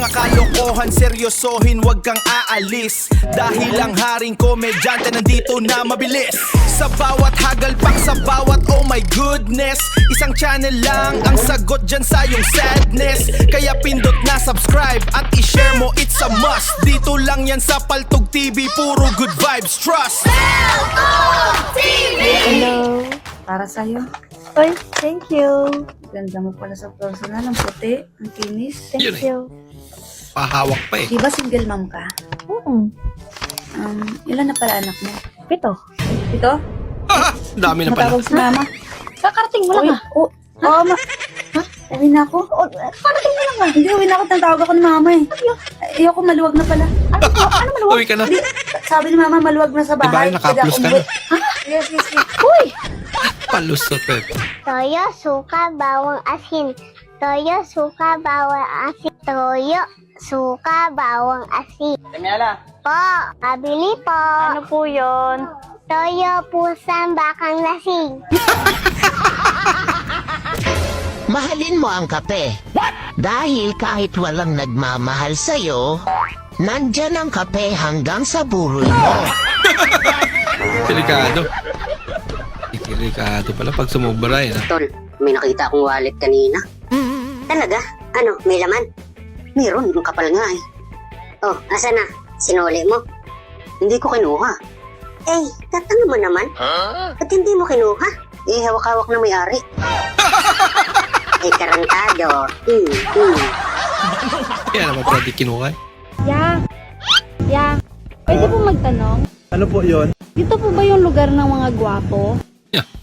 mga kalokohan, seryosohin, wag kang aalis. Dahil ang haring komedyante nandito na mabilis. Sa bawat hagalpak, sa bawat oh my goodness, isang channel lang ang sagot dyan sa iyong sadness. Kaya pindot na subscribe at i-share mo, it's a must. Dito lang yan sa Paltog TV, puro good vibes, trust. Hello. Para sa'yo. Oy, thank you. Ganda mo pala sa personal. Ang puti. Ang kinis. Thank Yun eh. you. Pahawak pa eh. Di ba single mom ka? Ilan na pala anak mo? 7. Ito? Dami na pala. Matawag si mama. Kakarating mo lang ah. Oo, Ha? Uwi na ako? Kakarating mo lang ah. Hindi, uwi na ako. Tawag ako ni mama eh. Ayoko, maluwag na pala. Ano maluwag? Uwi ka na. Hindi, sabi ni mama, maluwag na sa Diba bahay. naka-plus ka Kaya na? umuwi. Yes, yes, yes. Uy! Palusot eh. Toyo, suka, bawang asin. Toyo, suka, bawang asin. Toyo, suka, bawang asin. Daniela, Po, pabili po. Ano po yun? Toyo, pusang bakang lasing. Mahalin mo ang kape. Dahil kahit walang nagmamahal sa'yo, nandyan ang kape hanggang sa buroy mo. Delikado. Delikado pala pag sumubra eh. Tol, may nakita akong wallet kanina. Talaga? Ano, may laman? Meron, ang kapal nga eh. Oh, asa na? Sinuli mo? Hindi ko kinuha. Eh, tatanga mo naman. Ba't hindi mo kinuha? Eh, hawak-hawak na may-ari. Eh, karantado. Kaya naman pwede kinuha eh. Yang, pwede po magtanong? Ano po yon? Dito po ba yung lugar ng mga gwapo?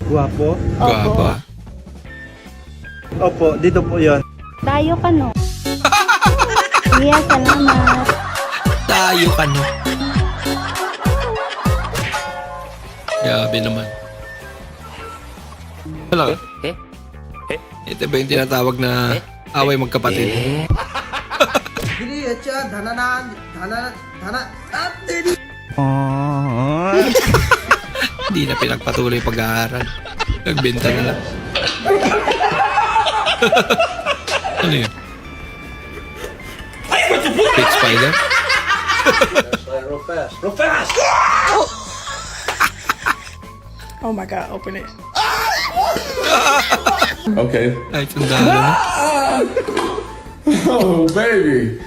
Guwapo? Guwapo ah. Opo, dito po yon. Tayo ka no? Iya, salamat. Tayo ka no. Grabe naman. Wala ka? Ito ba yung tinatawag na away magkapatid? Hindi na pinagpatuloy pag-aaral. Nagbenta na lang. Ano yun? Big spider? Oh my god, open it. Okay. Ay, sundalo na. Oh, baby.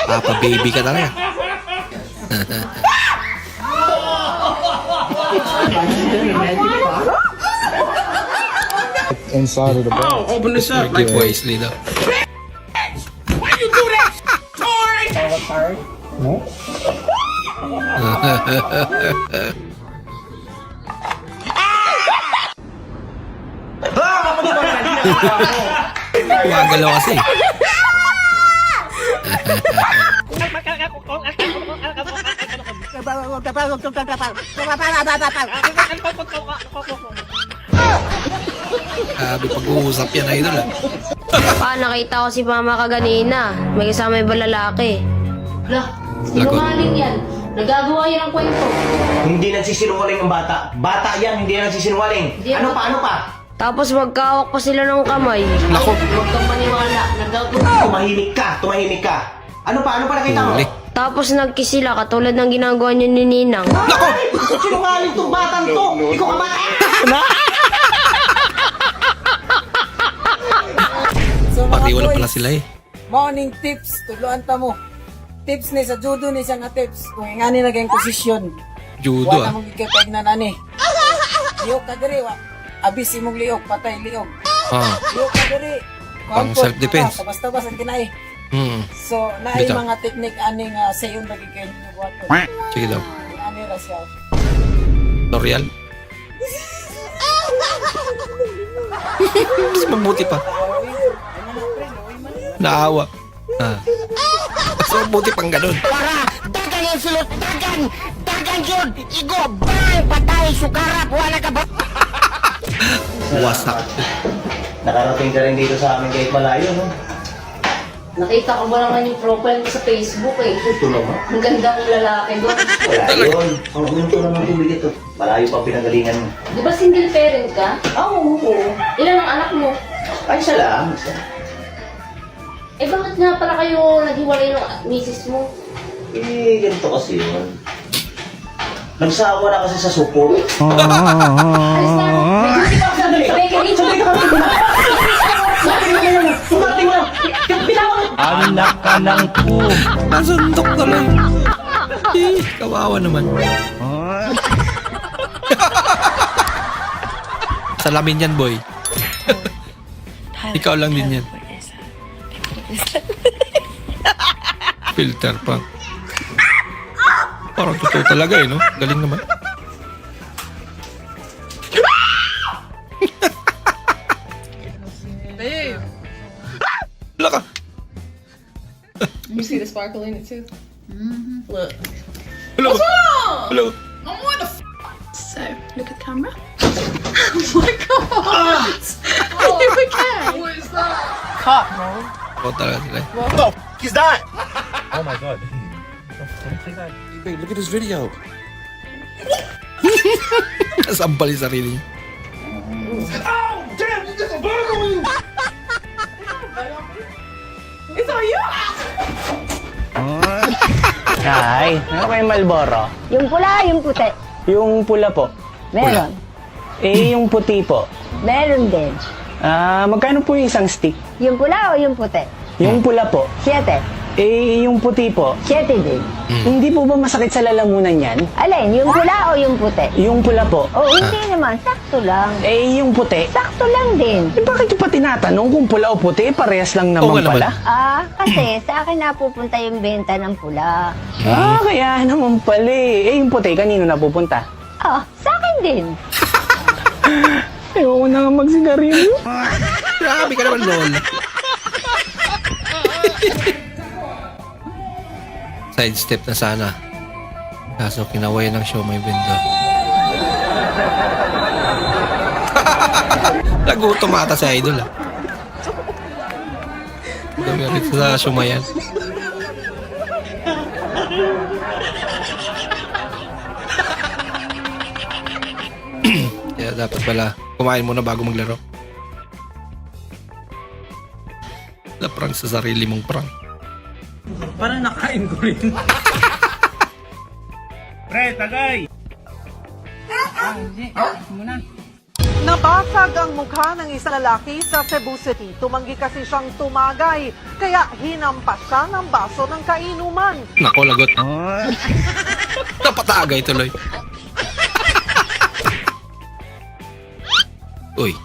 Papa baby ka talaga. Inside of the bag. Open this up. Ricky Wesley daw. Gumagalaw kasi. Sabi pag-uusap yan, idol ah. Nakita ko si mama kaganina. May kasama yung lalaki. Lah, sinungaling yan. Nagagawa yan ang kwento. Hindi nagsisinungaling ang bata. Bata yan, hindi nagsisinungaling. Ano pa? Tapos magkawak pa sila ng kamay. Nako. Huwag kang maniwala. Nagagawa. Tumahimik ka. Ano pa nakita mo? Huli. Tapos nagkiss sila katulad ng ginagawa niyo ni Ninang. Sinungaling tong batang to. Ikaw ka bata. So Pati wala boys, pala sila eh. morning tips, tuluan ta mo. Tips ni sa judo ni siya nga tips. Kung ingani na kayong posisyon. Judo Wala ah. mong ikipeg na nani. Liyok ka diri, wa. Abis imong liyok, patay liyok. Ah. Liyok ka diri. Pang self-defense. Tabas-tabas ang kinay. So, naay Bitaw. mga teknik aning sayon lagi kayo nyo buhaton. Sige daw. Ani ra siya. Tutorial. Mas mabuti pa. Naawa. Ah. Mas mabuti pang ganun. Dagan yung sulot, dagan yun, igo, bang, patay, sukarap, wala ka ba? Wasak. Nakarating ka rin dito sa amin kahit malayo, no? Nakita ko ba naman yung profile ko sa Facebook eh. Ito naman. Ang ganda kong lalaki doon. Wala yun. Ang uminto naman tubig ito. Malayo pa pinagalingan mo. Di ba single parent ka? Oo. Ilan ang anak mo? Ay, siya lang. Eh, bakit nga pala kayo naghiwalay ng misis mo? Eh, ganito kasi yun. Nagsawa na kasi sa support. Alis na ako. May duty pa ako sa bakery. Sumating lang! Anak ka ng po. Nasundok tuloy. Kawawa naman. Salamin yan, boy. Ikaw lang din yan. Filter pa. Parang totoo talaga eh, no? Galing naman. Wala ka. You see the sparkle in it too? Look. Hello. Hello. So, look at the camera. Oh my god! Are you okay? What is that? Cut, bro. Oo talaga sila. What the f*** is that? Oh my god. Hey, look at this video. Sampal yung sarili niya. It's on you! Ay, ano kayong Malboro? Yung pula, yung puti. Yung pula po. Meron. Eh, yung puti po. Meron din. Magkano po yung isang stick? Yung pula o yung puti? Yung pula po. 7. Eh, yung puti po. 7 din. Hindi po ba masakit sa lalamunan yan? Alin, yung pula o yung puti? Yung pula po. Oh, hindi naman. Sakto lang. Eh, yung puti. Sakto lang din. Eh, bakit yung pa tinatanong kung pula o puti? Parehas lang Oo naman nga pala. Kasi sa akin napupunta yung benta ng pula. Kaya naman pala eh. Eh, yung puti, kanino napupunta? Sa akin din. Ayoko na nga magsigarilyo. Grabe ka naman, Lola. Side step na sana. Kaso kinaway ng show may vendor. Nagutom ata si Idol ah. Dumirit sa shumayan. Kaya dapat pala kumain muna bago maglaro. Na-prank sa sarili mong prank. Parang nakain ko rin. Pre, tagay! Nabasag ang mukha ng isang lalaki sa Cebu City. Tumanggi kasi siyang tumagay, kaya hinampas siya ng baso ng kainuman. Nako, lagot. Napatagay tuloy. Uy.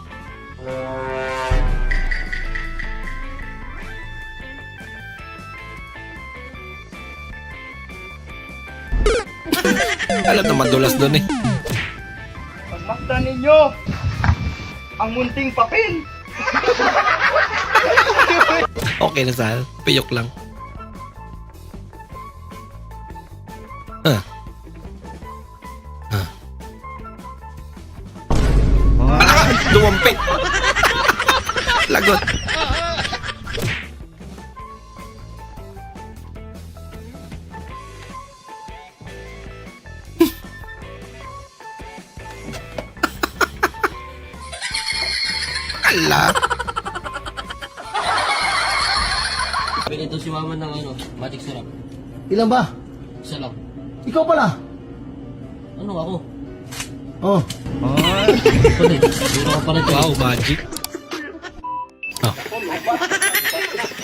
Alam na madulas doon eh. Pagmaktan ninyo ang munting papel. Okay na Sal. Piyok lang. Dumampit. Lagot. Ala. Ito si mama ng magic syrup. Ilan ba? Isa lang. Ikaw pala. Ano ako? Oh. Duro ka pa rin. Wow, magic.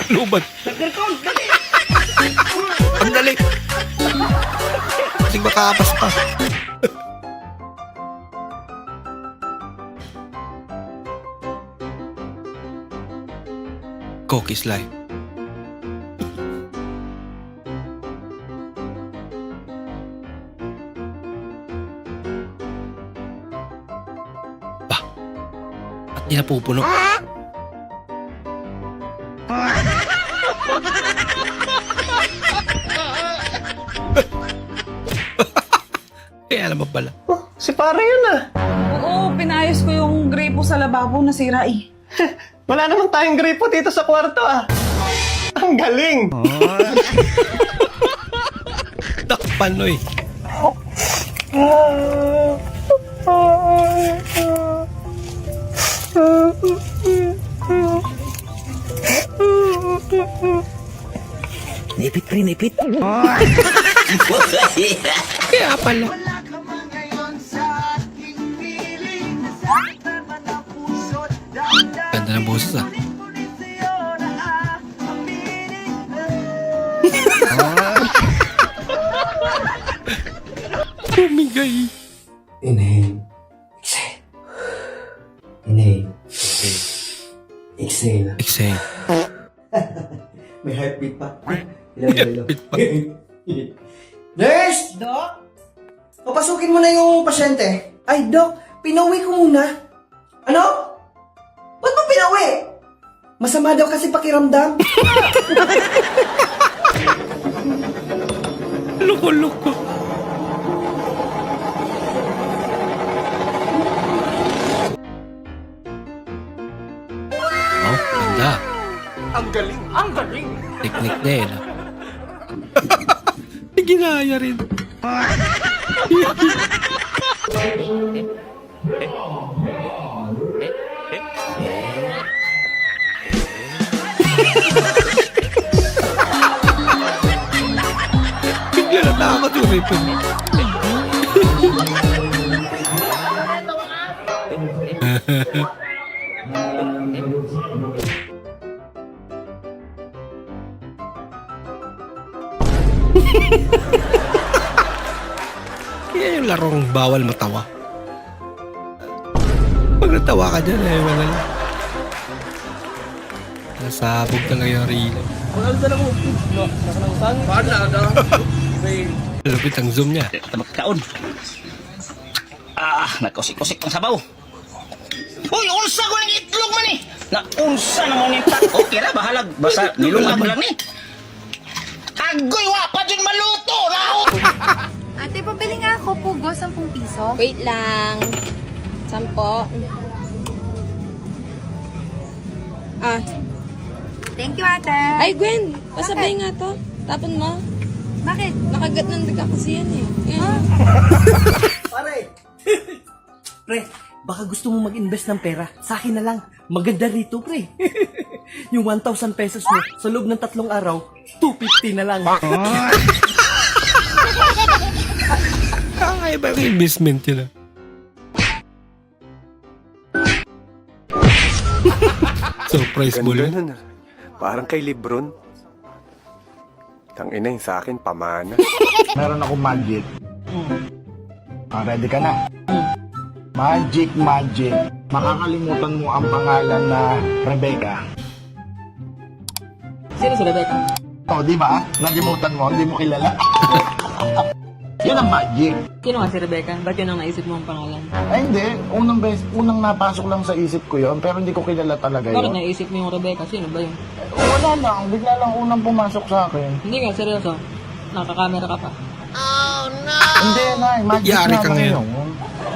Lubat. Ang dali. Kasing makapas pa. Cookies life. Bah, at di napupuno. Kaya naman pala. Si pare yun ah. Oo, pinayos ko yung gripo sa lababo, nasira eh. Wala naman tayong gripo dito sa kwarto ah. Ang galing. Takpan no eh. Naipit pre, naipit. Kaya pala. Ganda ng boses ah. Bumigay. Inhale. Exhale. Inhale. Exhale. Exhale. May heartbeat pa. Ilang. Nurse! Doc? Papasukin mo na yung pasyente. Ay, Doc, pinauwi ko muna. Ano? Ba't mo pinauwi? Masama daw kasi pakiramdam. Loko-loko. Oh, ganda. Ang galing! Ang galing! Teknik niya eh. No? Ginaya rin. Bigla natakot yung ripon. Yan yung larong bawal matawa. Pag natawa ka dyan eh, wala lang. Nasabog talaga yung rilo. Lupit ang zoom niya. Magkaon. Nagkusik-kusik ng sabaw. Uy, unsa ko ng itlog man eh. Unsa naman yung tak. Okay ra, bahalag. Basta nilungag mo lang eh. Agoy, wapa dyan maluto. Lahot. Ate, pabili nga ako pugo, 10 piso. Wait lang. 10. Ah. Thank you, ate. Ay, Gwen. Pasabay nga to. Tapon mo. Bakit? Nakagat ng daga kasi yan eh. Yan. Pare. Pre, baka gusto mo mag-invest ng pera. Sa akin na lang. Maganda rito, pre. Yung 1,000 pesos mo, sa loob ng 3 araw, 250 na lang. Kakaiba yung investment yun ah. Surprise mo Ganda lang. nun. Parang kay Lebron. Tangina yung sa akin, pamana. Meron akong magic. Ready ka na? Magic, magic. Makakalimutan mo ang pangalan na Rebecca. Sino si Rebecca? Oh, di ba? Nalimutan mo, hindi mo kilala. Yan ang magic. Sino nga si Rebecca? Ba't yun ang naisip mo ang pangalan? Ay, hindi. Unang napasok lang sa isip ko yon, pero hindi ko kilala talaga Bakit yun. naisip mo yung Rebecca? Sino ba yun? Wala lang. Bigla lang unang pumasok sa akin. Hindi nga, seryoso. Nakakamera ka pa. Hindi na, magic Yari na ka lang ngayon. yun.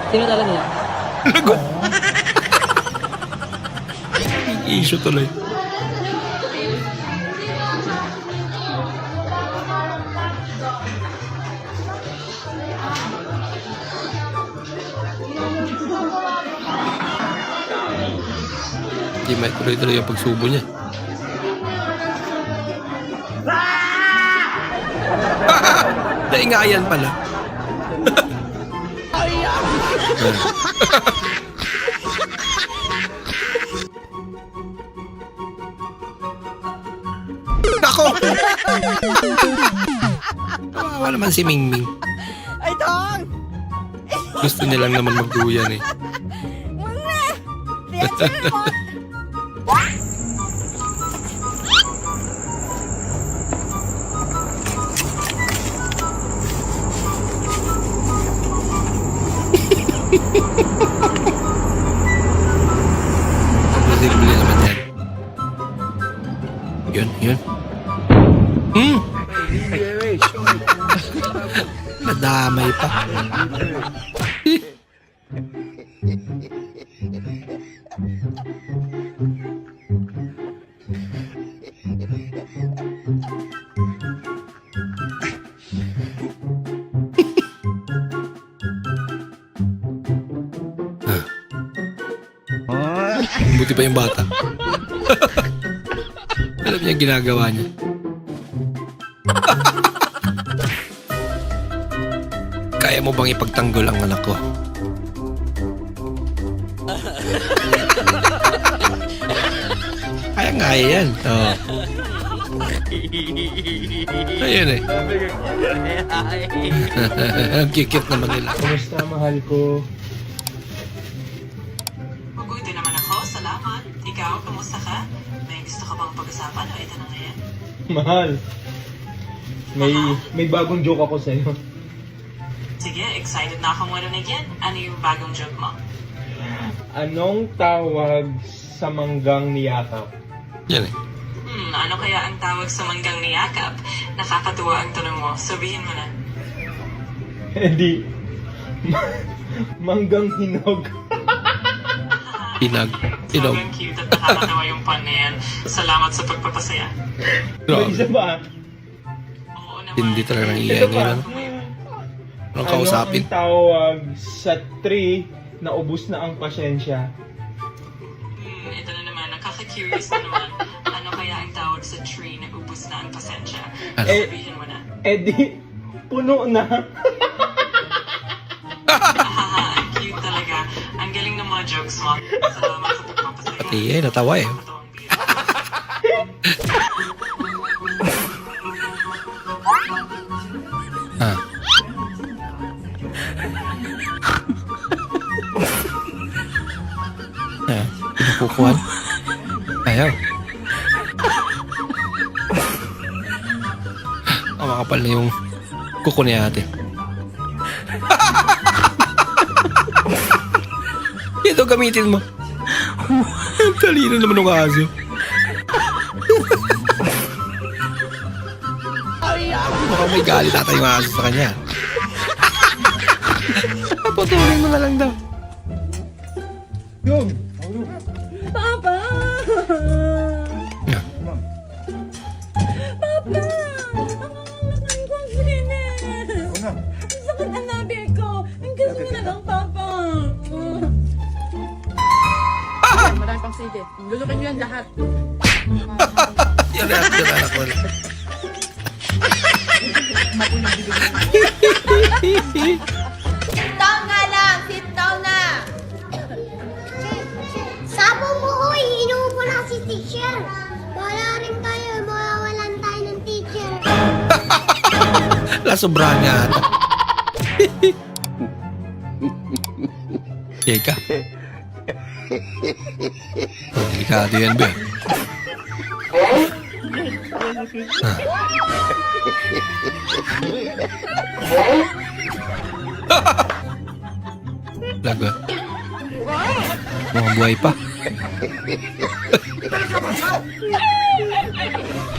Sino talaga yan? Issue tuloy. Hindi may tuloy-tuloy yung pagsubo niya. Naingayan pala. Nako! Kawawa naman si Mingming. Ay, Tong! Gusto niya lang naman magduyan eh. Posible naman yan. Yun. Nadamay pa. Buti pa yung bata. Alam niya ginagawa niya. Kaya mo bang ipagtanggol ang anak ko? Kaya nga yan. Oh. Ayun eh. Ang kikit naman nila. Kumusta, mahal ko? Mabuti naman ako, salamat. Ikaw, kamusta ka? May gusto ka bang pag-usapan o ito na ngayon? Mahal. May bagong joke ako sa'yo. Sige, excited na akong marinig yan. Ano yung bagong joke mo? Anong tawag sa manggang niyakap? Yan eh. Ano kaya ang tawag sa manggang niyakap? Nakakatuwa ang tanong mo. Sabihin mo na. Di. Manggang hinog. Hinag. Hinog. Sobrang cute at nakakatawa yung pun na yan. Salamat sa pagpapasaya. May isa ba? Hindi talaga nang iyan ngayon. Anong kausapin? Ano ang tawag sa tree na ubus na ang pasensya? Ito na naman. Nakaka-curious na naman. Ano kaya ang tawag sa tree na ubus na ang pasensya? Sabihin mo na. Di, puno na. Haha, ang cute talaga. Ang galing ng mga jokes mo. Salamat sa pagpapasaya. Pati eh, natawa eh. Ah. Ayan, pinukukuhan. Ayaw. Makapal na yung kuko ni ate. Ito gamitin mo. Ang talino naman ng aso. Baka may galit ata yung aso sa kanya. Putulin mo na lang daw. Yung! Papa! Yeah. Papa! Ang kusinis! Ang sakit ang labi ko! Ang gusto mo na lang, Papa! Marami pang sige. Lulukin nyo yan lahat. Yan anak ko. Sit down nga lang! Sit down na! Sabo mo, uy! Inuupo na si teacher. Wala rin tayo. Mawawalan tayo ng teacher. Sobrahan nga ata. Yay ka. Delikado yan ba? Lagot. Mga buhay pa.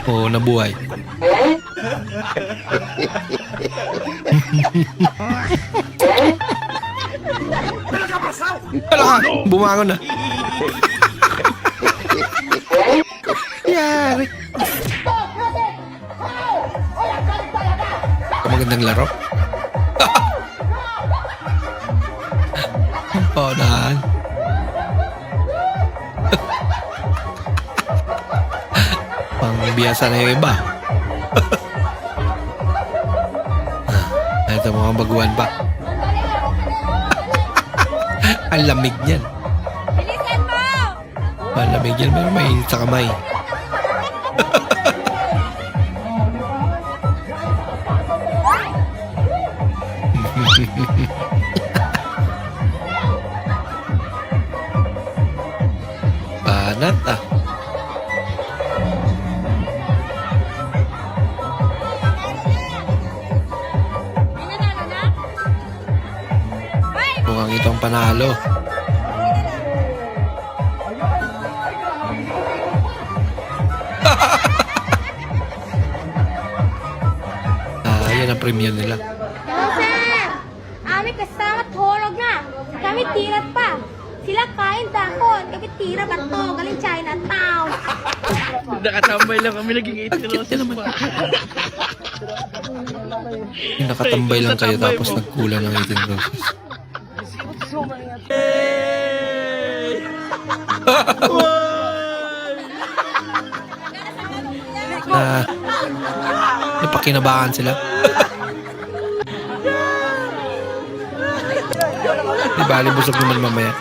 Oo, nabuhay. Ala, bumangon na. Yari. Magandang laro. Ang paunahan. Pang-biyasa na yung iba. Ito mga baguhan pa. Ang lamig niyan. Bilisan mo! Ang lamig niyan, pero mainit sa kamay. Banat ah. Mukhang itong panalo. Yan ang premium nila. Joseph! Ami kasama tulog na. Kami tirat pa. Sila kain dahon. Kami tira ba to? Galing Chinatown. Nakatambay lang kami naging 8 roses pa. Nakatambay lang kayo tapos nagkulang ng 18 roses. na napakinabahan sila. Di bali, busog naman mamaya.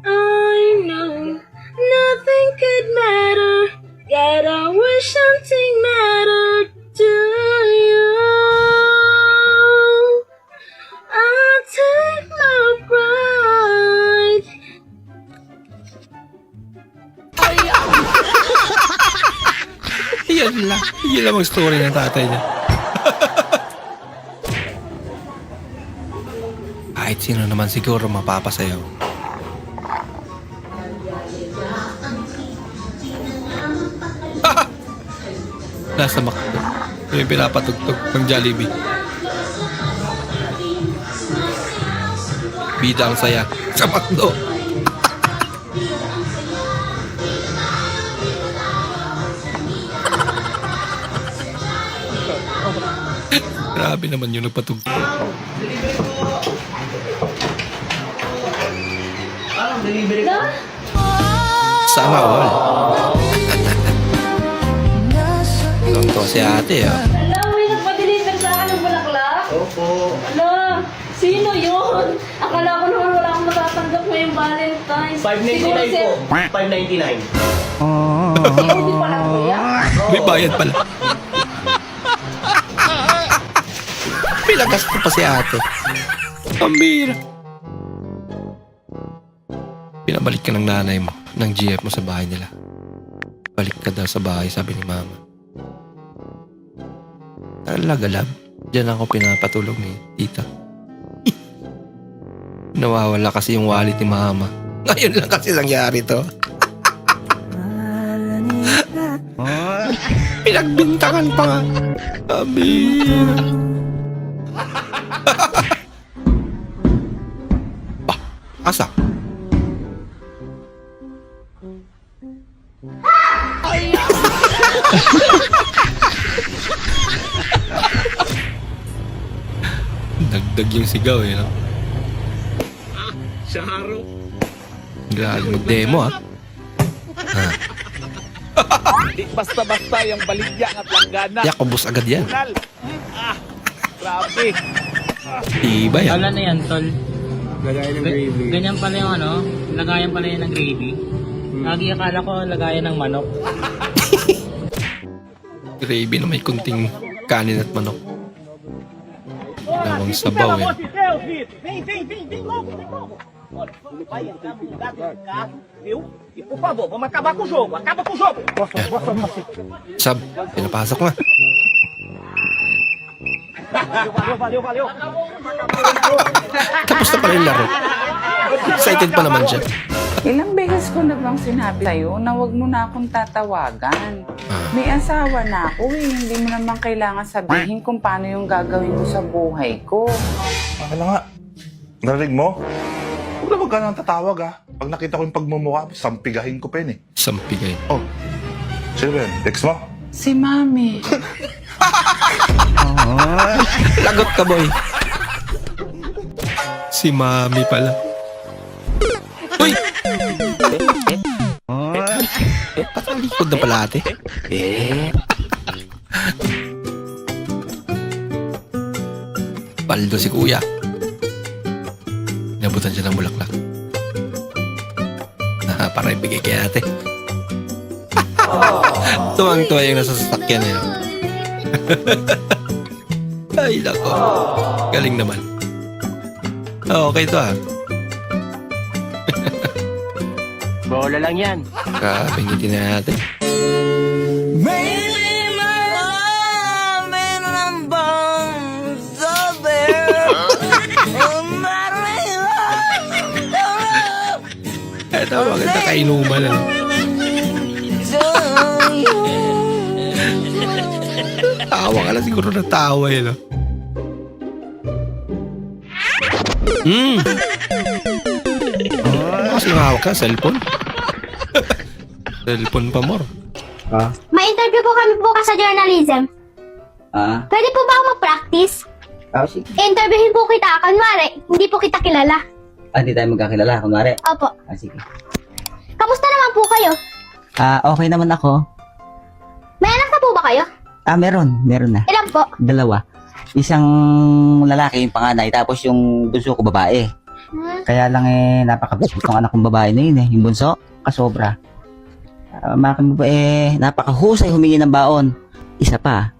I know nothing could matter, yet I wish something mattered to you. I'll take my pride. Yan lang. Yan lang ang story ng tatay niya. Kahit sino naman siguro mapapasayaw. Nasa McDo. May pinapatugtog ng Jollibee. Bida ang saya sa McDo. Grabe naman yung nagpatugtog. Sana all. Tonto si ate, ah. Alam, may nagpa-deliver sa akin ng bulaklak? Opo. Ala, sino yun? Akala ko naman wala akong matatanggap ngayong Valentine's. 599 po. 599. Hindi pala kuya. May bayad pala. Pilagas ko pa si ate. Pambira. Pinabalik ka ng nanay mo, ng GF mo sa bahay nila. Balik ka daw sa bahay, sabi ni mama. Talaga, lab. Diyan ako pinapatulog ni tita. Nawawala kasi yung wallet ni mama. Ngayon lang kasi nangyari to. Pinagbintangan pa nga. Amir. Asa? Dagdag yung sigaw eh, no? Shaharo. Grabe mag-demo, ha? Di basta-basta yung baligya at langgana. Yak, ubos agad yan. Grabe. Iba yan. Wala na yan, tol. Lagay ng gravy. Ganyan pala yung ano, lagayan pala yan ng gravy. Lagi akala ko lagayan ng manok. Gravy na may kunting kanin at manok. Dalawang sabaw, eh. Vem logo, vem logo. Vai entrar no lugar desse carro, viu? E por favor, vamos acabar com o jogo. Acaba com o jogo. Sab, pinapasok na. Valeu. Tapos na pala yung laro. Excited pa naman siya. Ilang beses ko na bang sinabi sa'yo na huwag mo na akong tatawagan? May asawa na ako eh. Hindi mo naman kailangan sabihin kung paano yung gagawin mo sa buhay ko. Ano nga? Narinig mo? Huwag na magka nang tatawag Pag nakita ko yung pagmumukha, sampigahin ko pa yun eh. Sampigay. Oh, sino ba yun? Text mo? Si Mami. Lagot ka, boy. Si Mami pala. Uy! Ba't ang likod na pala ate? Paldo si kuya. Nabutan siya ng bulaklak. Para ibigay kay ate. Tuwang-tuwa yung nasa sasakyan niya. Ay, lako. Galing naman. Okay to Bola lang yan. Grabe, ngiti na natin. Ito, maganda kainuman na. Tawa ka lang siguro na tawa eh, no? Kasi hawak ka, cellphone. Cellphone pa more. May interview po kami bukas sa journalism. Pwede po ba ako mag-practice? Sige. Interviewin po kita. Kunwari, hindi po kita kilala. Hindi tayo magkakilala, kunwari. Opo. Sige. Kamusta naman po kayo? Okay naman ako. May anak na po ba kayo? Meron na. Ilan po? 2. Isang lalaki yung panganay, tapos yung bunso ko babae. Kaya lang napakagusto ng anak kong babae na yun yung bunso, kasobra. Napakahusay humingi ng baon. Isa pa,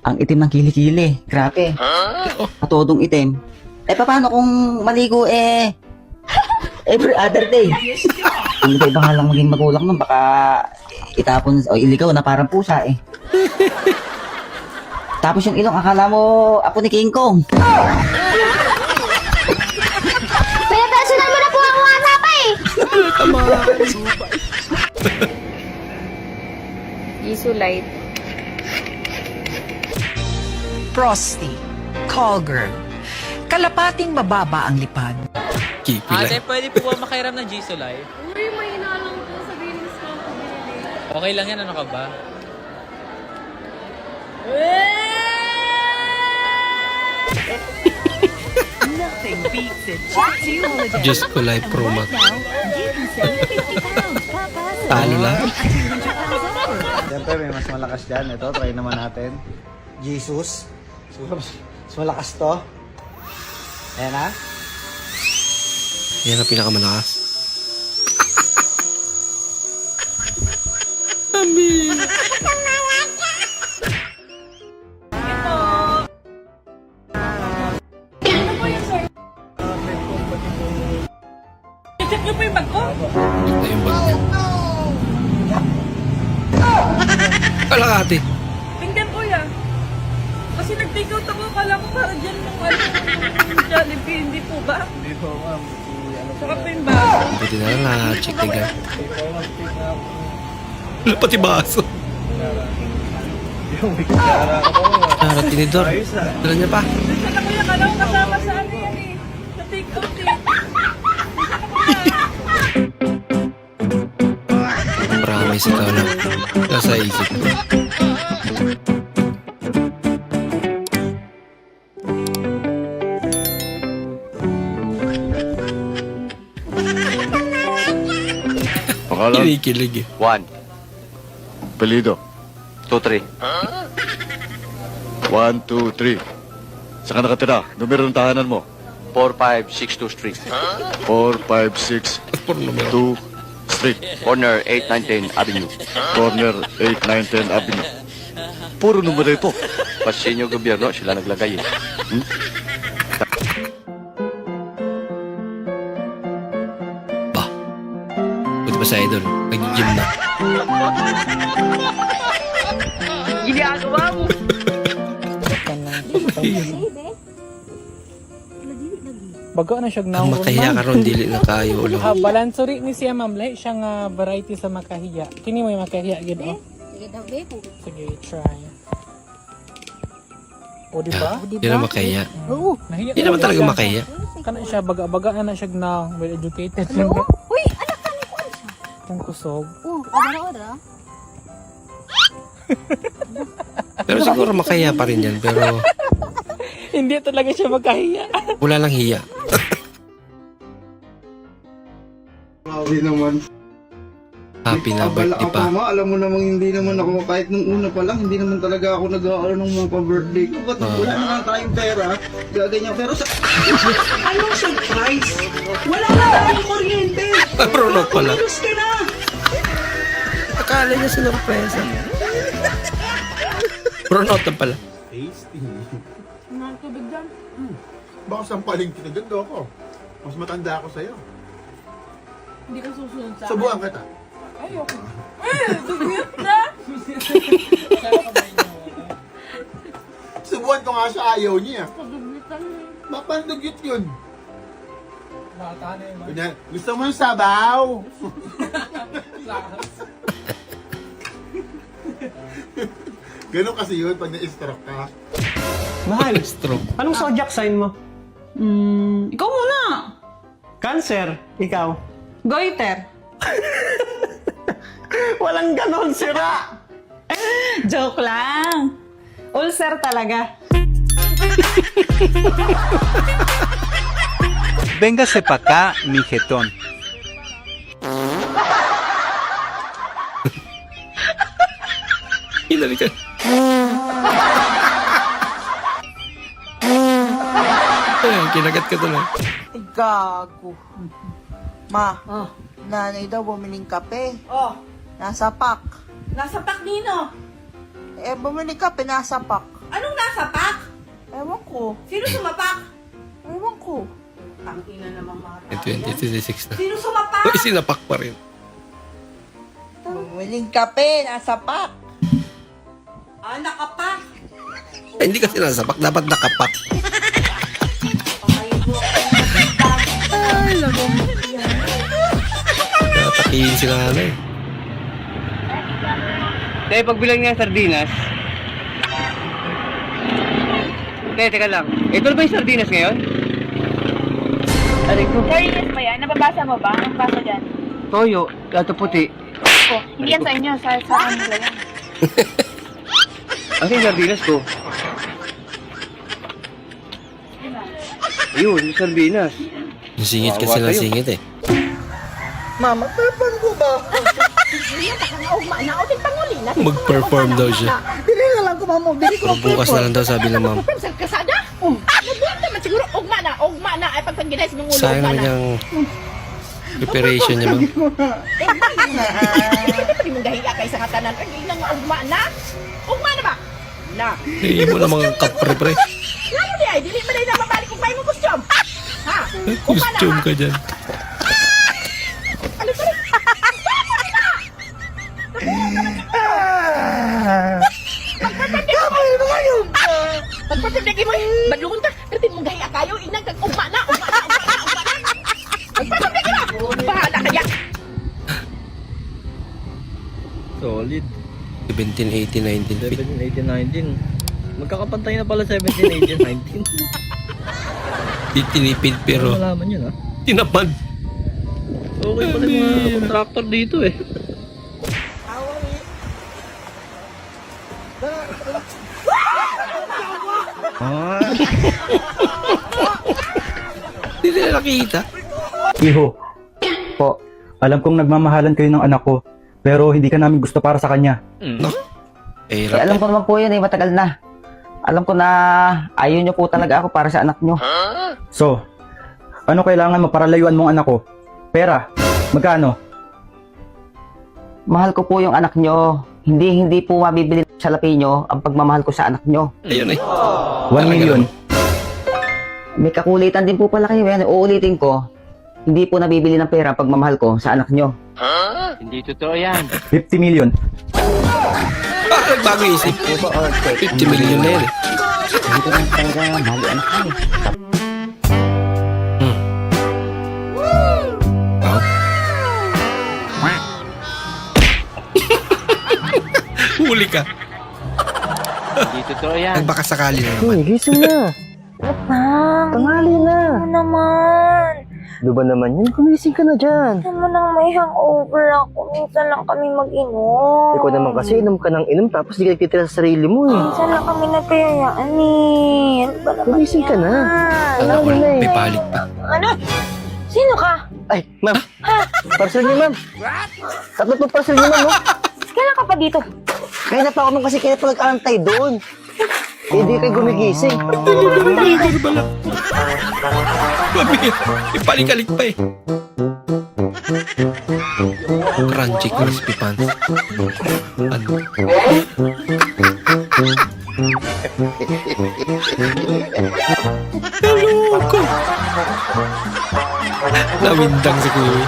ang itim ng kilikili. Grabe. Patodong itim. Paano kung maligo every other day? Ang iba nga lang maging magulang nun, baka itapon o iligaw na parang pusa Tapos yung ilong, akala mo apo ni King Kong. Personal mo na po ang WhatsApp Isolite. Frosty, call girl. Kalapating mababa ang lipad. Kipila. pwede po ba makiram ng G-Solay? Uy, may inalang po sa Venus ko ako binili. Okay lang yan, ano ka ba? Nothing beats it. Chatzy holiday. Diyos ko, live promo. Talo lang. Siyempre, may mas malakas dyan. Ito, try naman natin. Jesus. Mas malakas to. Ayan na. Yan ang pinakamalakas. I-check niyo po yung bag ko. Ito yung bag niya. Kalahati. Tingnan po yan. Kasi nag-take out ako. Kala ko para dyan yung Jollibee. Hindi po ba? Hindi po, ma'am. Saka po yung bag. Buti na lang na-check na gan. Wala pati baso. Sarap tinidor. Dala niya pa. Saan ako yung kalaw kasama sa ano yan eh. Sa take out eh. Promise, ikaw lang. Nasa isip ko. Pangalan? Kinikilig eh. 1. Apelido? 2-3. 1, 2, 3. Saan ka nakatira? Numero ng tahanan mo? 4562 Street. 4, 5, 6, 2 Street. Corner 8910 Avenue. Corner 8910 Avenue. Puro numero ito. Pasinyo gobyerno, sila naglagay eh. Buti pa sa idol. Nag-gym na. Ginagawa mo. Bago na siya Ang makahiya ka ron, dili na kayo ulo. balansuri ni siya ma'am, lahi siya nga variety sa makahiya. Kini mo yung makahiya, gid oh. Sige daw, babe. Sige, try. O, diba? Yan ang makahiya. Oo. Nahiya Yan naman talaga makahiya. Kana siya, baga-baga na siya na well educated. Uy, anak ka ni Kuan siya. Itong kusog. Odra. Pero siguro makahiya pa rin yan. Pero Hindi talaga siya makahiya. wala lang hiya. Grabe naman. Happy na birthday pa. Alam mo namang hindi naman ako, kahit nung una pa lang, hindi naman talaga ako nag-aaral ng mga pa-birthday ko. Ba't wala na nga tayong pera? Gaganyan. Pero sa... Anong surprise? Wala na tayong kuryente! Prunot pala. Kumilos ka na! Akala niya sinurpresa. Prunot na pala. Tasty. Baka sampaling kita dyan daw ako. Mas matanda ako sa'yo. Hindi ka susunod sa Subukan kita. Ayoko. Dugit na. Subukan ko nga siya, ayaw niya. Padugitan. Mapandugyot yun. Ganyan. Gusto mo yung sabaw? Ganun kasi yun pag na-stroke ka. Mahal, Stroke. anong zodiac sign mo? Ikaw muna. Cancer. Ikaw? Goiter. Walang ganon, sira! Joke lang. Ulcer talaga. Véngase pa' acá, mi jetón. Hinalikan. Ayan, kinagat ka tuloy. Ay, gago. Ma, nanay daw bumiling kape. Oh, Nasa pak. nasa pak nino. Eh, bumili kape, nasa pak. Anong nasa pak? Ewan ko. Sino sumapak? Ewan ko. Tangina naman mga May tao. 2026 na. Sino sumapak? Uy, sinapak pa rin. Bumiling kape, nasa pak. Ah, nakapak. Ay, hindi kasi nasapak. Dapat nakapak. Ay, lako. Natakihin si nanay. Dahil pagbilang niya sardinas. Teka lang. Ito ba yung sardinas ngayon? Aray ko. Sardinas ba yan? Nababasa mo ba? Ang basa dyan? Toyo, gato puti. Oh, hindi yan sa inyo. Sa kanila yan. Ano yung sardinas ko? Ayun, yung sardinas. Yung singit kasi Wawa ng kayo. singit eh. Mama, tapan ko ba? Mag-perform daw siya. Bili na lang ko, mama. Bili ko. Pero bukas na lang daw sabi ng ma'am. Kasada? Nabuhat naman siguro. Ugma na. Ay pagpagginais mong ulo. Sayang naman yung preparation niya ma'am. Pwede mong gahiya kay sa katanan. Ay, nang ugma na? Ugma na ba? Na. Hindi mo na mga kapre-pre. Nga mo di ay. Dili mo na mabalik kung may mong costume. Ha? May costume ka dyan. Ano ba rin? Pagpapagdagi mo, badlungon ka, katin mong gahiya kayo, inang kag ugma na. Pagpapagdagi na, bahala kaya. Solid. 17, 18, 19 feet. 17, 18, 19. Magkakapantay na pala 17, 18, 19. Di tinipid pero Malaman yun, ha? tinapad. Okay pala yung mga contractor dito, eh. Hindi nila nakikita. Iho, po, alam kong nagmamahalan kayo ng anak ko, pero hindi ka namin gusto para sa kanya. No? Eh, alam ko naman po yun eh, matagal na. Alam ko na ayaw niyo po talaga ako para sa anak niyo. So, ano kailangan mo para layuan mong anak ko? Pera, magkano? Mahal ko po yung anak niyo. Hindi po mabibili sa lapi niyo ang pagmamahal ko sa anak niyo. Ayun eh. 1 million. May kakulitan din po pala kayo. Yan, uulitin ko. Hindi po nabibili ng pera ang pagmamahal ko sa anak niyo. Hindi totoo yan. 50 million. Bakit bago isip? 50 million na yun eh. Hindi ko lang talaga mahal yung anak niyo. Wow. Huli ka. Hindi totoo yan. Nagbakasakali na naman. gising na. Tanghali na. Ano naman? Ano ba naman yun? Kumising ka na dyan. Ano nang may hangover ako. Minsan lang kami mag-inom. Ikaw naman kasi inom ka ng inom tapos di ka nagtitira sa sarili mo eh. Minsan lang kami nagkayayaan eh. Ano ba naman Kumising ka na. Alam ko lang, may palit pa. Ano? Sino ka? Ay, ma'am. Parcel niyo, ma'am. Tatlo po parcel niyo, ma'am. No? Kailan ka pa dito? Kaya na pa ako nung kasi kaya pa nag-aantay doon. Hindi kayo gumigising. Ipalik-alik pa eh. Crunchy crispy pants. Ano? Loko. Nawindang si Kuya.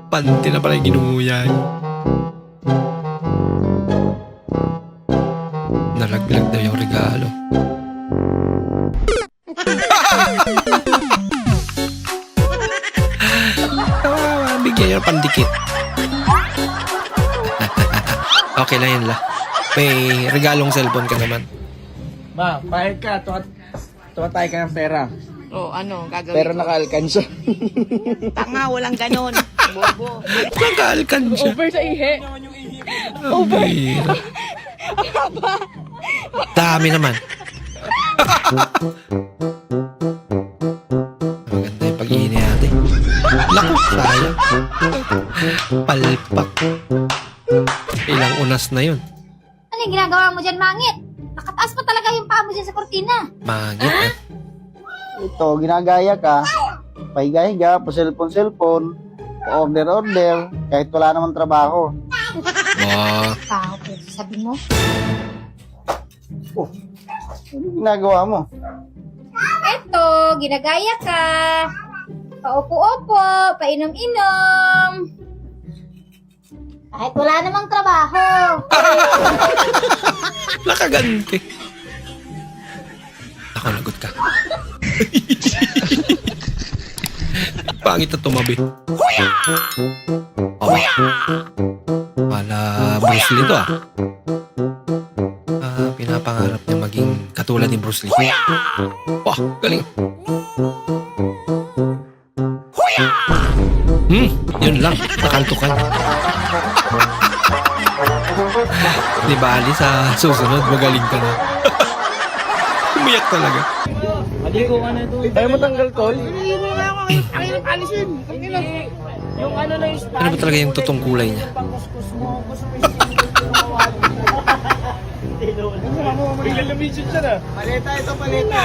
Panty na pala yung ginunguyan. Nalaglag daw yung regalo. Bigyan niyo ng pandikit. Okay lang yun la. May regalong cellphone ka naman. Ma, pahit ka. Tumatay ka ng pera. Oh, ano, gagawin Pero nakaalkansya. Tanga, walang ganon. Bobo. Nagaalkan siya. Over sa ihe. Over. Dami naman. Maganda yung pag-iini natin. Naku, sayang. Palpak. Ilang unas na yun. Ano yung ginagawa mo dyan, Mangit? Nakataas pa talaga yung paa mo dyan sa kortina. Mangit eh. Ito, ginagaya ka. Pahiga-higa, pa-cellphone, order, kahit wala namang trabaho. Wow. Tao, sabi mo? Oh, ano ginagawa mo? Eto, ginagaya ka. Paupo-upo, painom-inom. Kahit wala namang trabaho. Nakaganti. Ako, lagot ka. Pangit na tumabi. Oh. Wala Bruce Lee to ah. Pinapangarap niya maging katulad ni Bruce Lee. Wah, galing. Yun lang. Nakantukan. Di bali sa susunod, magaling ka na. Umiyak talaga. Ayaw mo tanggal tol? Ano ba talaga yung totoong kulay niya? Biglang lumisyon siya na. Paleta ito, paleta.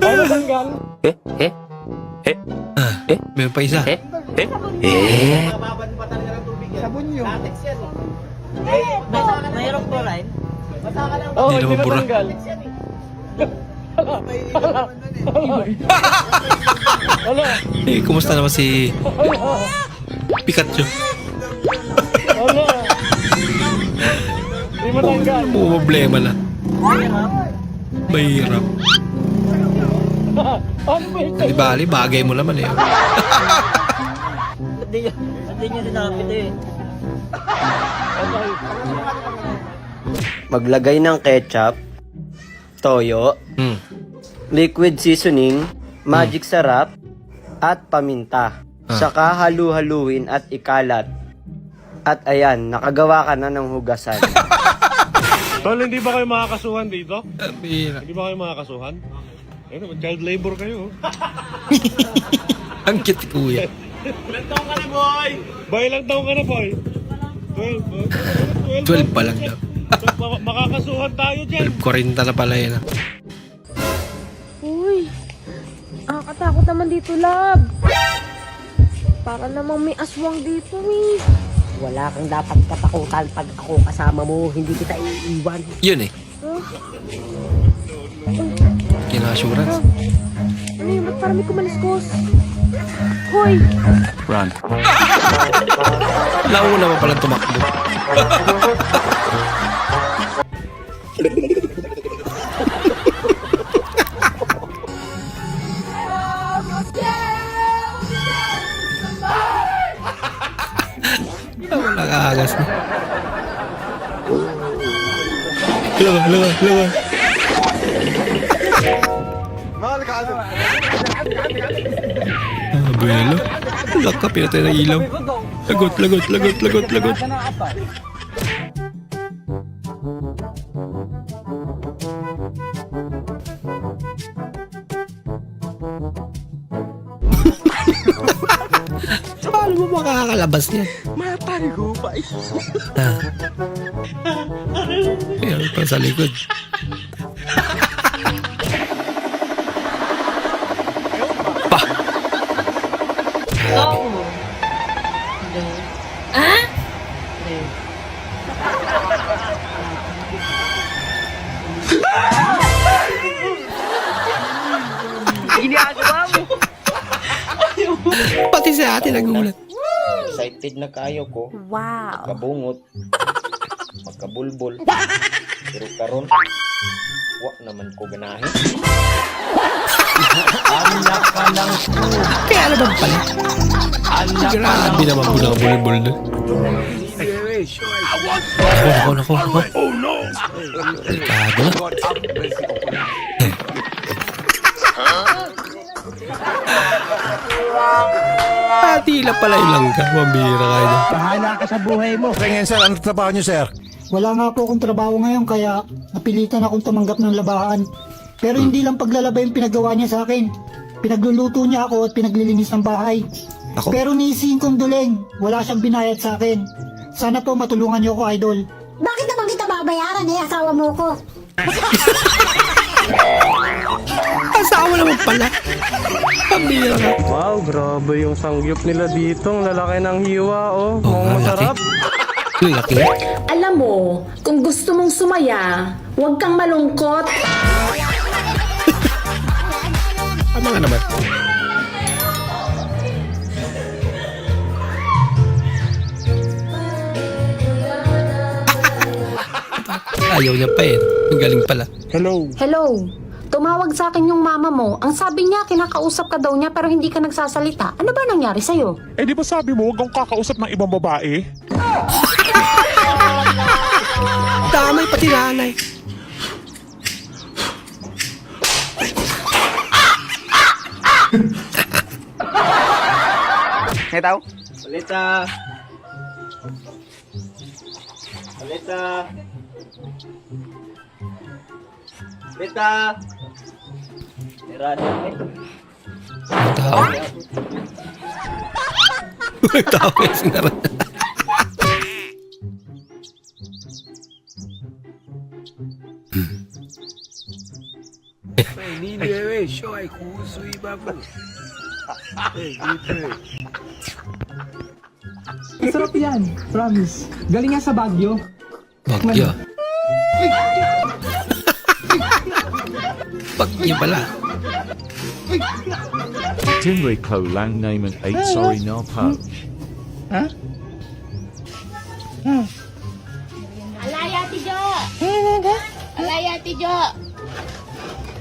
Ayaw mo tanggal? Meron pa isa. Sabon yun. Latex yan. Mayroong chlorine? Hindi naman bura. Kumusta naman si Pikachu? Hindi mo tanggal. Problema na. Mahirap. Di bali, bagay mo naman eh. Hindi niya sinapit eh. Maglagay ng ketchup, toyo, liquid seasoning, magic sarap, at paminta. Saka halu-haluin at ikalat. At ayan, nakagawa ka na ng hugasan. Tol, hindi ba kayo makakasuhan dito? Bihira. Hindi ba kayo makakasuhan? Ayun, child labor kayo. Ang cute kuya. Ilang taong ka na, boy? Boy, ilang taong ka na, boy? 12 pa lang daw. Makakasuhan tayo dyan. 40 na pala yun ah. Uy, nakakatakot naman dito, love. Para namang may aswang dito, eh. Wala kang dapat katakutan pag ako kasama mo, hindi kita iiwan. Yun eh. Kina-assurance. Ano yun? Ba't parang may kumaliskos? Hoy! Run. Nauna pa palang tumakbo. Wala kaagas na. Lawa. Abuelo. Laka, pinatay ng ilaw. Lagot. Paano mo makakalabas niyan? Matarigo pa eh. Meron pa sa likod. Ginagawa mo. Pati si ate nagulat. Excited na kayo ko. Wow. Magkabungot. Magkabulbol. Pero karon, wak naman ko ganahin. Anak ka lang po. Kaya naman pala. Grabe naman po nakabulbol na. Ako. Oh no! Delikado na. Tila pala yung langka. Mambira kayo na. Bahala ka sa buhay mo. Ngayon sir, ano trabaho niyo sir? Wala nga po akong trabaho ngayon kaya napilitan akong tumanggap ng labahan. Pero hindi lang paglalaba yung pinagawa niya sa akin. Pinagluluto niya ako at pinaglilinis ng bahay. Ako? Pero niisihin kong duleng, wala siyang binayad sa akin. Sana po matulungan niyo ako, idol. Bakit naman kita babayaran eh? Asawa mo ko. Asawa naman pala. Pambira. Wow, grabe yung sangyup nila dito. Ang lalaki ng hiwa, oh. Mukhang masarap. Laki. Alam mo, kung gusto mong sumaya, huwag kang malungkot. Tama nga naman. Ayaw niya pa eh. Ang galing pala. Hello. Hello. Tumawag sa akin yung mama mo. Ang sabi niya, kinakausap ka daw niya pero hindi ka nagsasalita. Ano ba nangyari sa'yo? Eh di ba sabi mo, huwag kang kakausap ng ibang babae? Damay pati nanay. Ngay tao? Palita. Palita. Palita. Irada. Ang tao. Ang tao yung sinara. Sarap yan, promise. Galing nga sa Baguio. Bagyo. Bagyo pala. Tinrico lang name and 8 sorry no pub. Ha? Alaya, Tijo! Alaya, Tijo!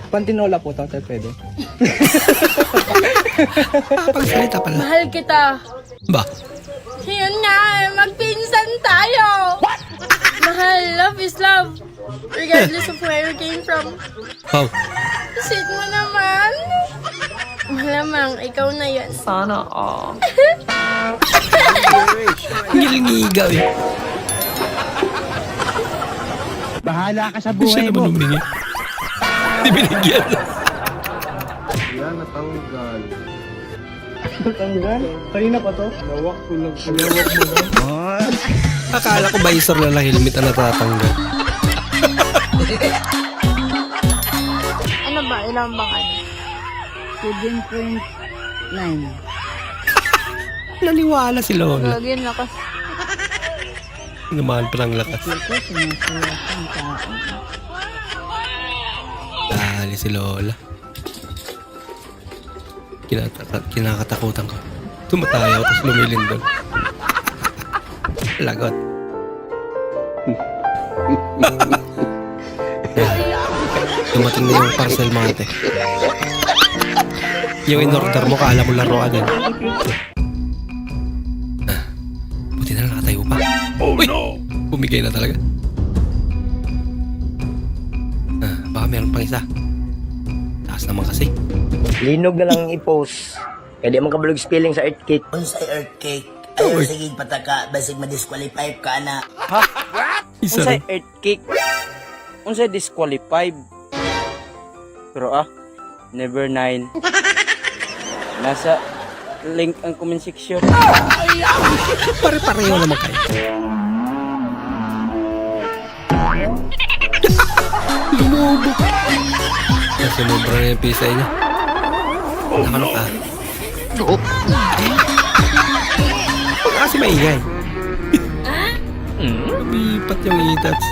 Pantinola po to, pwede. Pagsalita pala. Mahal kita. Ba? Yun nga eh, magpinsan tayo. What? Mahal, love is love. Regardless of where you came from. Wow. Sweet mo naman. Malamang, ikaw na yan. Sana all. Ngilingigaw eh. Bahala ka sa Siya buhay naman mo. humingi. Hindi binigyan. Yan, natanggal. Natanggal? Kanina pa to? Lawak ko lang. Lawak mo lang. Akala ko visor lang na helmet na natatanggal. Ano ba? Ilang bang ano? 7.9. Naniwala si Lola. Lagyan lakas. Naman pa ng lakas. Dali si Lola. Kinakatakutan ko. Tumatayo tapos lumilin doon. Lagot. Dumating na yung parcel mga ate. Yung in-order mo, kala mo laruan yan. Buti na lang nakatayo pa. Oh no! Bumigay na talaga. Baka meron pang isa. Taas naman kasi. Linog na lang i-post. Kaya di man kabalog spelling sa earthquake. Unsay earthquake? Ayaw sige pataka, basig ma-disqualify ka na. Ha? Unsay earthquake? Unsay disqualified? Pero never 9. Nasa link ang comment section. Pare-pareho naman kayo. Lumubog. Sinubra na yung pisa niya. Nakano ka? Huwag kasi maingay. Lumipat yung itats.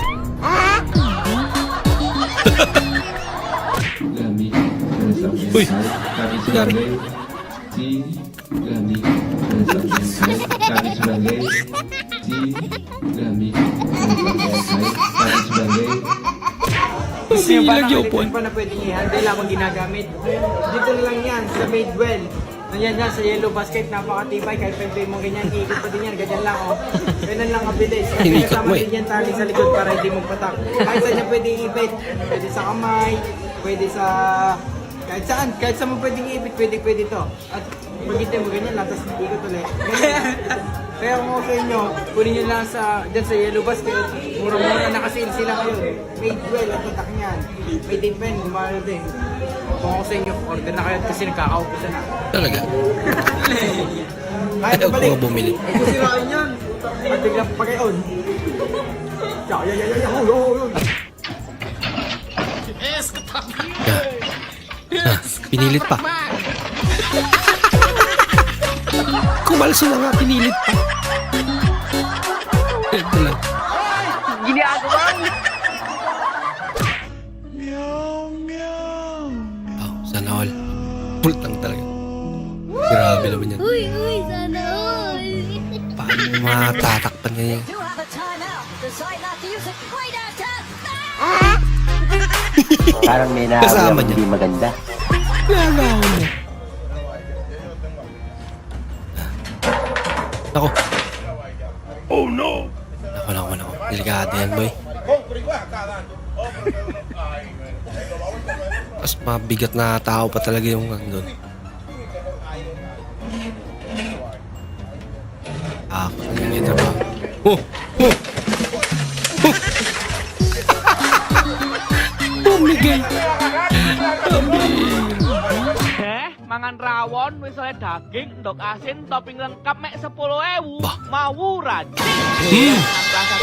Uy! Nangyari. Silag yung upuan. Pa na pwedeng i-handle ako ginagamit. Dito lang yan, sa Madewell. Nandiyan yan sa yellow basket, napakatibay. Kahit pwede mo ganyan, iikot pa din yan. Ganyan lang, oh. Ganyan lang kabilis. Inikot Kasama mo eh. din yan tali sa likod para hindi mo patak. Kahit saan niya pwedeng ipit. Pwede sa kamay, pwede sa... Kahit saan mo pwedeng ipit, pwede to. At magitin mo ganyan lang, tapos ikot ulit. Kaya kung ako sa inyo, kunin nyo lang dyan sa yellow basket. Mura-mura nakasale sila ngayon. Madewell, ang tatak niyan. May depend, mahal din. Kung ako sa inyo, order na kayo kasi nagkakaupusan na. Talaga? Ayaw ko nga bumili. Sisirain yan. At biglang pag-ion. Pinilit pa. Kumalso na nga, pinilit pa. Ito lang. Ginagawa mo. Oh, sana all. Pultang talaga. Grabe naman yan. Uy, sana all. Paano matatakpan niya yan? Parang may Kasama naawang niya. hindi maganda. Nagawa mo. Ako. Oh no! Nako. Delikado yan, boy. Mas mabigat na tao pa talaga yung nandun. Ako talaga yung trabaho. Miguel. Mangan rawon, misalnya daging, endok asin, topping lengkap mek 10.000. Mawuran.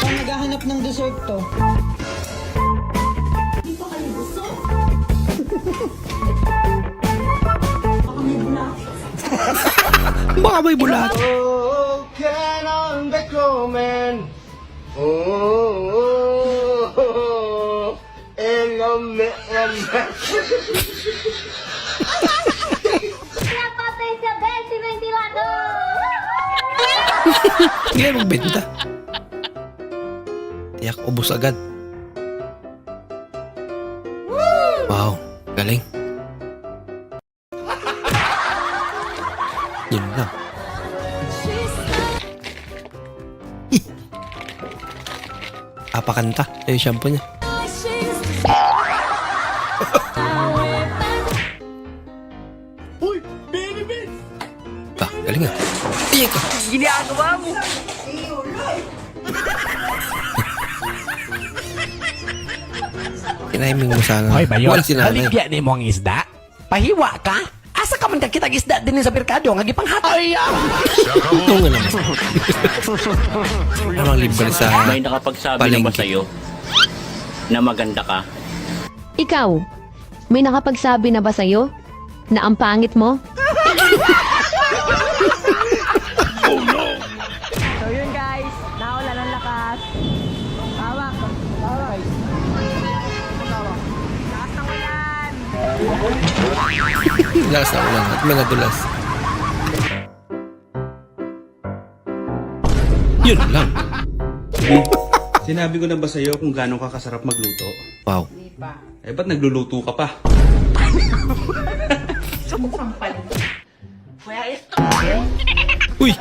Naghahanap ng dessert to. Baka may bulat. Oh, can on the comment. Siapa Isabel si ventilador? Hindi ka magbenta. Tiyak, ubos agad. Wow, galing. Yun lang. Apakanta. Yung shampoo niya. Uy, baby! Ba, galing nga. Iyan ka. Ginagawa mo. Kinahiming mo sana. Hoy, Bayon, Wal si nanay. haligya ni mo ang isda. Pahiwa ka? Asa ka man kakitag isda din sa merkado, nga gipanghatay. Ito nga naman. Amang libre sa May nakapagsabi na ba palengke. sa'yo na maganda ka? Ikaw, may nakapagsabi na ba sa'yo na ang pangit mo? Oh no! So yun guys, nawala ng lakas. Hawak. Lakas ng ulan. Lakas na ulan at may nadulas. Yun lang. Sinabi ko na ba sa'yo kung gaano ka kasarap magluto? Wow. Eh, ba't nagluluto ka pa? Uy!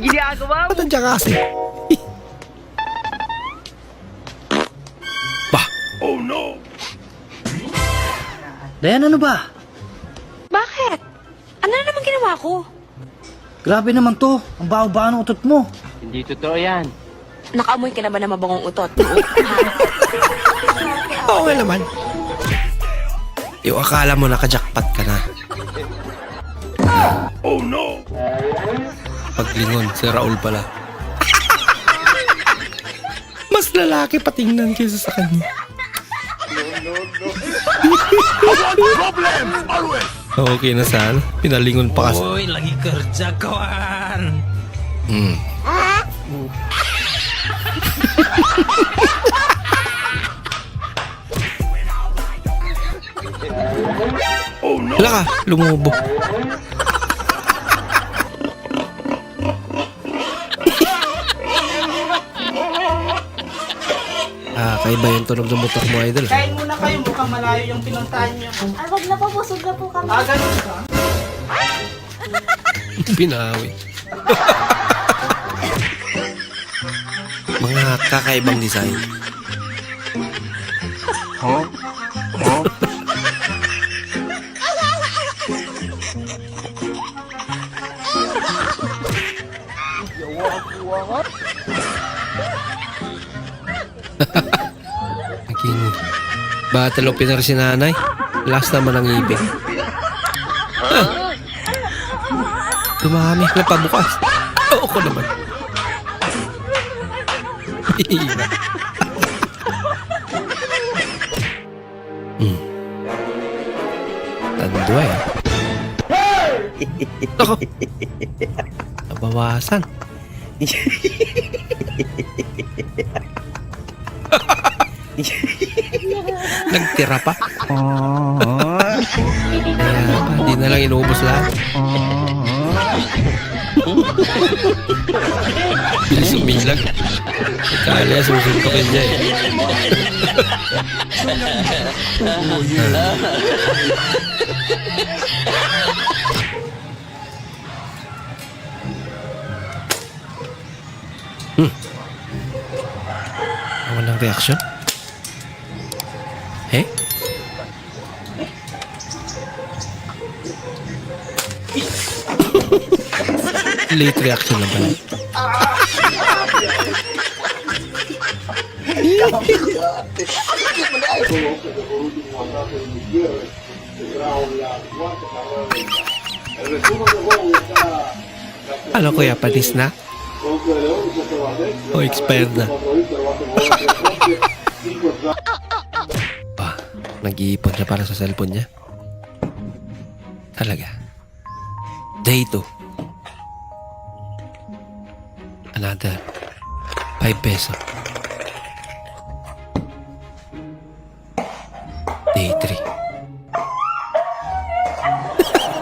Ginagawa mo. Ba't nandiyan ka kasi? Bah! Oh no! Dayan, ano ba? Bakit? Ano na naman ginawa ko? Grabe naman to. Ang baho-baho ng utot mo. Hindi totoo yan. Nakaamoy ka na ba ng mabangong utot? Oo nga naman. Yung akala mo nakajakpat ka na. Oh no! Paglingon, si Raul pala. Mas lalaki patingnan kaysa sa kanya. Okay na sana. Pinalingon pa kasi. Uy, lagi kerja kawan. Oh no! Wala ka, lumubo. Kaiba yung tunog ng motor mo, idol. Kain muna kayo, mukhang malayo yung pinuntahan niyo. Ay, wag na po, busog na po kami. Ganun ka? Binawi. Mga kakaibang design. Huh? Huh? Naging battle opener si nanay. Last naman ang ibig. Dumami na pabukas. Oo ko naman. Hihina. Tanduay. Ako. Nabawasan. Nagtira pa. Kaya pa, di na lang inuubos lahat. Bilis umilag. Kala susuntokin niya eh. Walang reaksyon? Eh? Late reaction lang pala. Ano kuya, patis na? O expired na? Nag-iipon siya para sa cellphone niya. Talaga. Day 2. Another 5 peso. Day 3.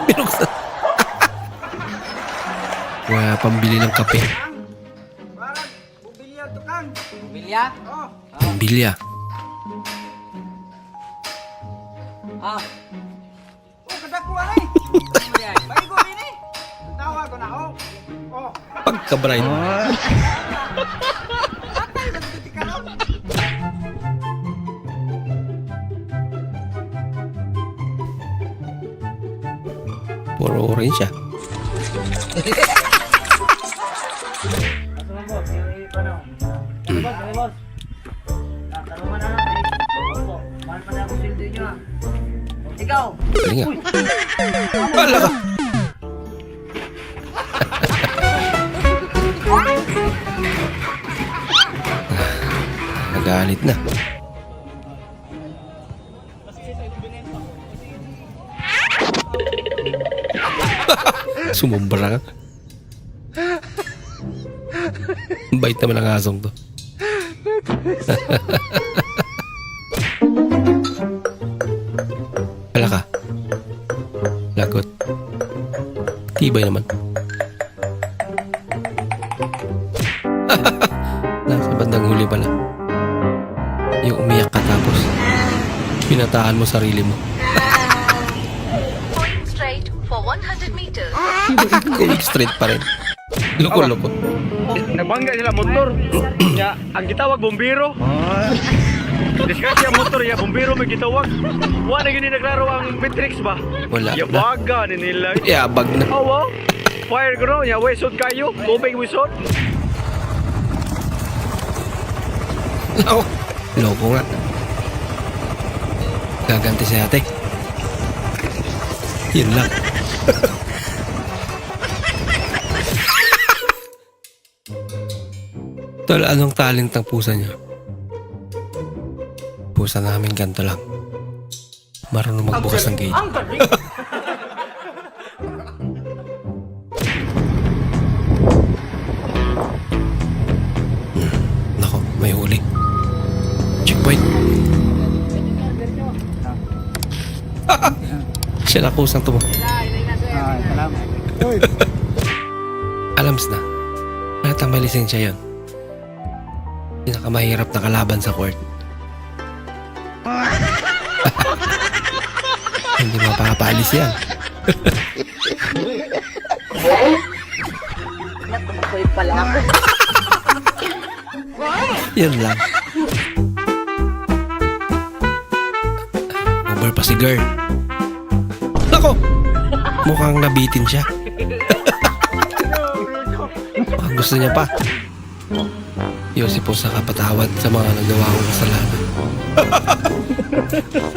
Binuksan. Wala pambili ng kape. Bilya? Bilya. Ah. Oh, kadakuha na eh. Baligo din eh. Tawa ko na ako. Oh. Pagka-bright. Puro orange siya. Ikaw. Galing nga. Wala ka. Nagalit na. Sumumbra ka. Bait naman ang asong to. Wala ka. Lagot. Tibay naman. Nasa bandang huli pala. Yung umiyak ka tapos pinataan mo sarili mo. Going straight for 100 meters. Going straight pa rin. Loko-loko. Nabangga sila motor. Ya, ang gitawag bombero. Disgrasya motor ya bombero may gitawag. Wala gini naglaro ang Matrix ba? Wala ya, na. baga ni nila. Ya, bag na. Awa. Fire ground ya, wesod kayo. Tubig wesod. Loko. Loko nga. Gaganti si ate. Yun lang. Tol, anong talent ng pusa niya? Pusa namin ganito lang. Marunong magbukas ng gate. Nako, may huli. Checkpoint. Siya na kusang tumo. Alams na. Lahat ang may lisensya yun. Pinakamahirap na kalaban sa court. Hindi mapapaalis yan. Natumakoy pala ako. Yan lang. Over pa si girl. Nako! Mukhang nabitin siya. Mukhang gusto niya pa. Yosip po sa kapatawad sa mga nagawa kong kasalanan.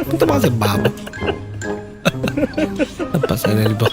Punta ba kasi babo? Ang pasanel ba?